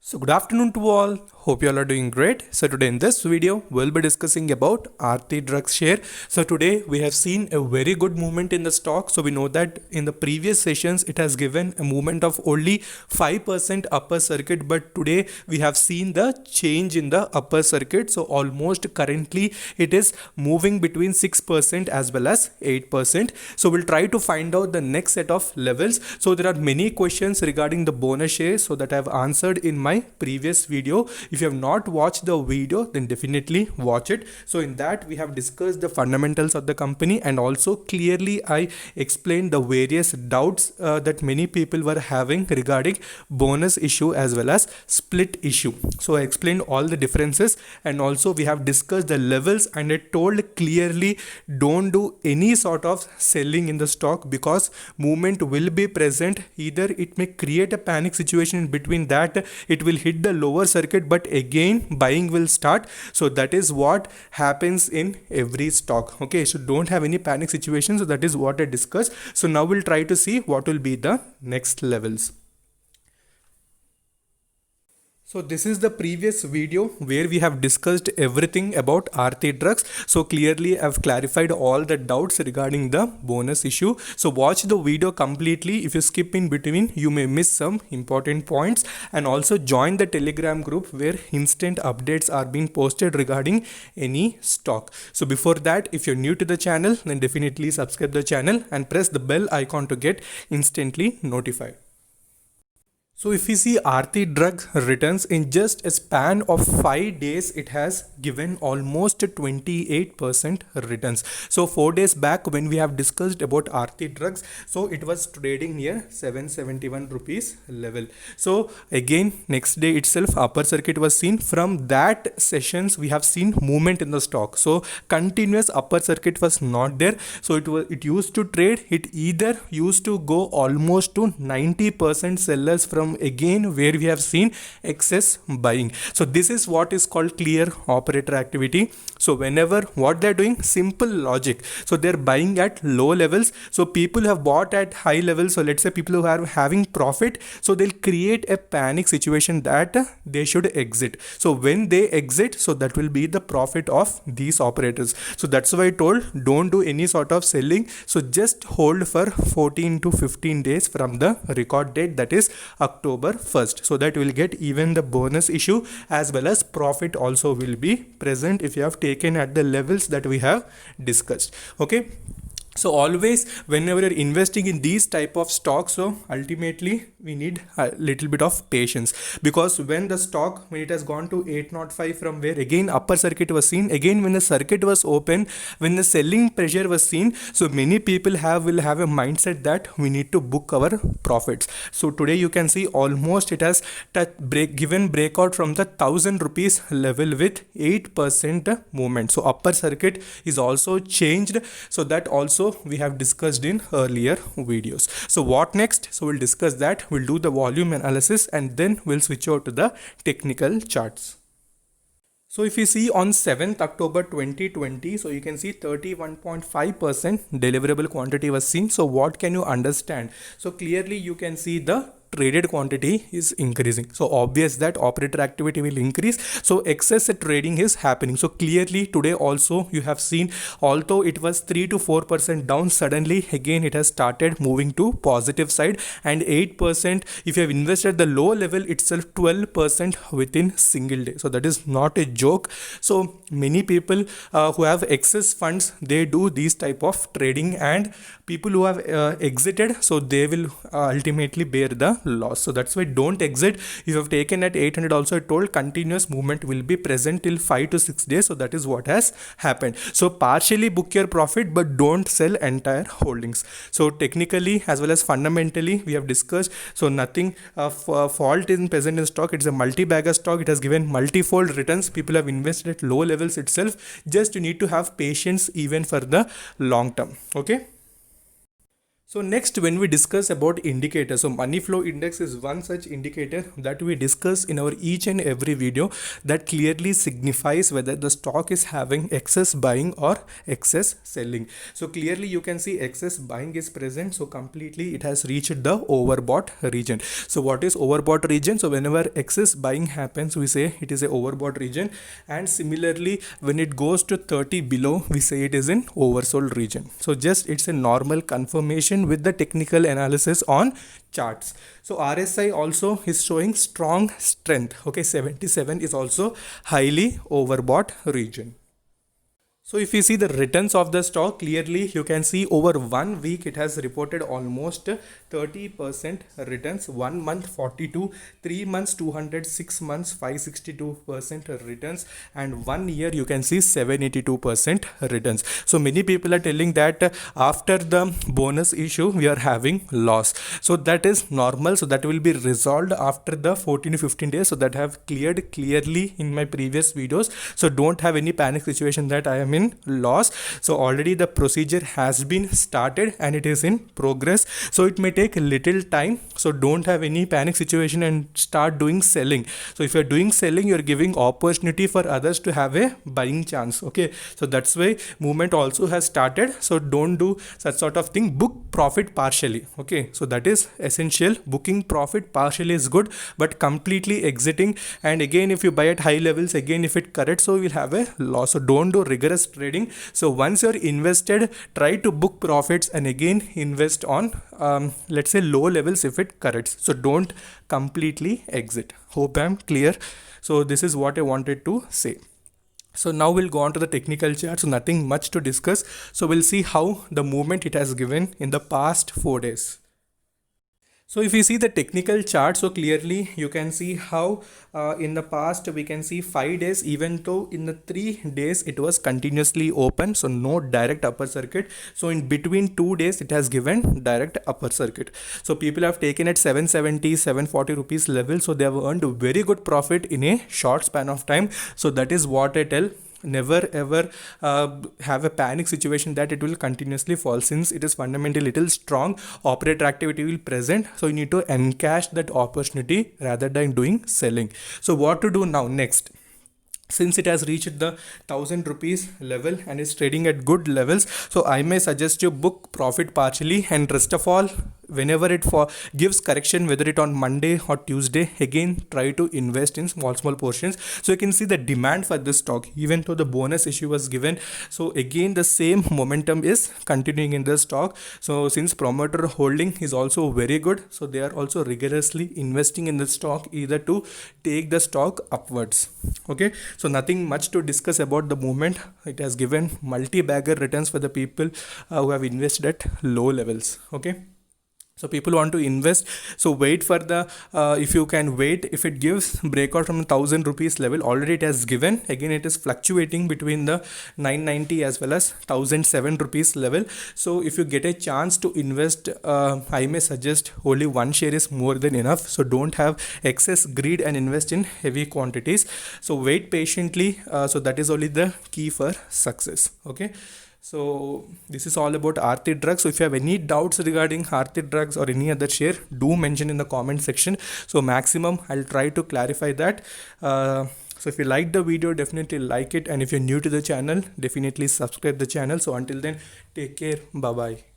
So good afternoon to all. Hope you all are doing great. So today in this video, we'll be discussing about Aarti Drugs share. So today we have seen a very good movement in the stock. So we know that in the previous sessions, it has given a movement of only 5% upper circuit. But today we have seen the change in the upper circuit. So almost currently it is moving between 6% as well as 8%. So we'll try to find out the next set of levels. So there are many questions regarding the bonus shares so that I've answered in my previous video. If you have not watched the video, then definitely watch it. So in that we have discussed the fundamentals of the company, and also clearly I explained the various doubts that many people were having regarding bonus issue as well as split issue. So I explained all the differences, and also we have discussed the levels, and I told clearly don't do any sort of selling in the stock because movement will be present. Either it may create a panic situation in between that it will hit the lower circuit, but again buying will start. So that is what happens in every stock. Okay, so don't have any panic situation. So that is what I discussed. So now we'll try to see what will be the next levels. So this is the previous video where we have discussed everything about Aarti Drugs. So clearly I've clarified all the doubts regarding the bonus issue. So watch the video completely. If you skip in between, you may miss some important points, and also join the Telegram group where instant updates are being posted regarding any stock. So before that, if you're new to the channel, then definitely subscribe the channel and press the bell icon to get instantly notified. So if we see Aarti Drugs returns in just a span of 5 days, it has given almost 28% returns. So 4 days back when we have discussed about Aarti Drugs, so it was trading near 771 rupees level. So again next day itself upper circuit was seen. From that sessions we have seen movement in the stock. So continuous upper circuit was not there. So it used to trade, it either used to go almost to 90% sellers from again where we have seen excess buying. So this is what is called clear operator activity. So whenever what they're doing, simple logic. So they're buying at low levels. So people have bought at high levels. So let's say people who are having profit, so they'll create a panic situation that they should exit. So when they exit, so that will be the profit of these operators. So that's why I told don't do any sort of selling. So just hold for 14 to 15 days from the record date, that is October 1st, so that will get even the bonus issue as well as profit also will be present if you have taken at the levels that we have discussed. Okay, so always whenever you're investing in these type of stocks, so ultimately we need a little bit of patience, because when the stock, when it has gone to 805 from where again upper circuit was seen, again when the circuit was open, when the selling pressure was seen, so many people will have a mindset that we need to book our profits. So today you can see almost it has given breakout from the 1000 rupees level with 8% movement. So upper circuit is also changed. So that also we have discussed in earlier videos. So what next? So we'll discuss that. We'll do the volume analysis, and then we'll switch over to the technical charts. So if you see on 7th October 2020, so you can see 31.5% deliverable quantity was seen. So what can you understand? So clearly you can see the traded quantity is increasing. So obvious that operator activity will increase. So excess trading is happening. So clearly today also you have seen, although it was 3 to 4% down, suddenly again it has started moving to positive side, and 8% if you have invested the low level itself, 12% within single day. So that is not a joke. So many people who have excess funds, they do these type of trading, and people who have exited, so they will ultimately bear the loss. So that's why don't exit. If you have taken at 800, also I told continuous movement will be present till 5 to 6 days. So that is what has happened. So partially book your profit, but don't sell entire holdings. So technically as well as fundamentally we have discussed. So nothing fault is present in stock. It's a multi-bagger stock. It has given multi-fold returns. People have invested at low levels itself. Just you need to have patience even for the long term. Okay. So next, when we discuss about indicators, so money flow index is one such indicator that we discuss in our each and every video that clearly signifies whether the stock is having excess buying or excess selling. So clearly you can see excess buying is present. So completely it has reached the overbought region. So what is overbought region? So whenever excess buying happens, we say it is a overbought region. And similarly, when it goes to 30 below, we say it is in oversold region. So just it's a normal confirmation with the technical analysis on charts. So RSI also is showing strong strength. Okay, 77 is also highly overbought region. So if you see the returns of the stock, clearly you can see over 1 week it has reported almost 30% returns. 1 month 42, 3 months 200, 6 months 562% returns, and 1 year you can see 782% returns. So many people are telling that after the bonus issue we are having loss. So that is normal. So that will be resolved after the 14 to 15 days. So that I have cleared clearly in my previous videos. So don't have any panic situation that I am in loss. So already the procedure has been started and it is in progress. So it may take a little time. So don't have any panic situation and start doing selling. So if you're doing selling, you're giving opportunity for others to have a buying chance. Okay, so that's why movement also has started. So don't do such sort of thing. Book profit partially. Okay, so that is essential. Booking profit partially is good, but completely exiting, and again if you buy at high levels, again if it corrects, so we'll have a loss. So don't do rigorous trading. So once you're invested, try to book profits and again invest on let's say low levels if it corrects. So don't completely exit. Hope I'm clear. So this is what I wanted to say. So now we'll go on to the technical chart. So nothing much to discuss. So we'll see how the movement it has given in the past 4 days. So if you see the technical chart, so clearly you can see how in the past we can see 5 days, even though in the 3 days it was continuously open, so no direct upper circuit. So in between 2 days it has given direct upper circuit. So people have taken at 770, 740 rupees level. So they have earned a very good profit in a short span of time. So that is what I tell. Never ever have a panic situation that it will continuously fall, since it is fundamentally little strong. Operator activity will present, so you need to encash that opportunity rather than doing selling. So what to do now next? Since it has reached the 1000 rupees level and is trading at good levels, so I may suggest you book profit partially, and rest of all, whenever it gives correction, whether it on Monday or Tuesday, again try to invest in small portions. So you can see the demand for this stock, even though the bonus issue was given. So again the same momentum is continuing in the stock. So since promoter holding is also very good, so they are also rigorously investing in the stock, either to take the stock upwards. Okay, so nothing much to discuss about the movement. It has given multi-bagger returns for the people who have invested at low levels. Okay, so people want to invest, so wait for the if you can wait, if it gives breakout from 1000 rupees level, already it has given, again it is fluctuating between the 990 as well as 1007 rupees level. So if you get a chance to invest, I may suggest only one share is more than enough. So don't have excess greed and invest in heavy quantities. So wait patiently. So that is only the key for success. Okay, so this is all about Aarti Drugs. So if you have any doubts regarding Aarti Drugs or any other share, do mention in the comment section. So maximum I'll try to clarify that. So if you liked the video, definitely like it, and if you're new to the channel, definitely subscribe the channel. So until then, take care. Bye bye.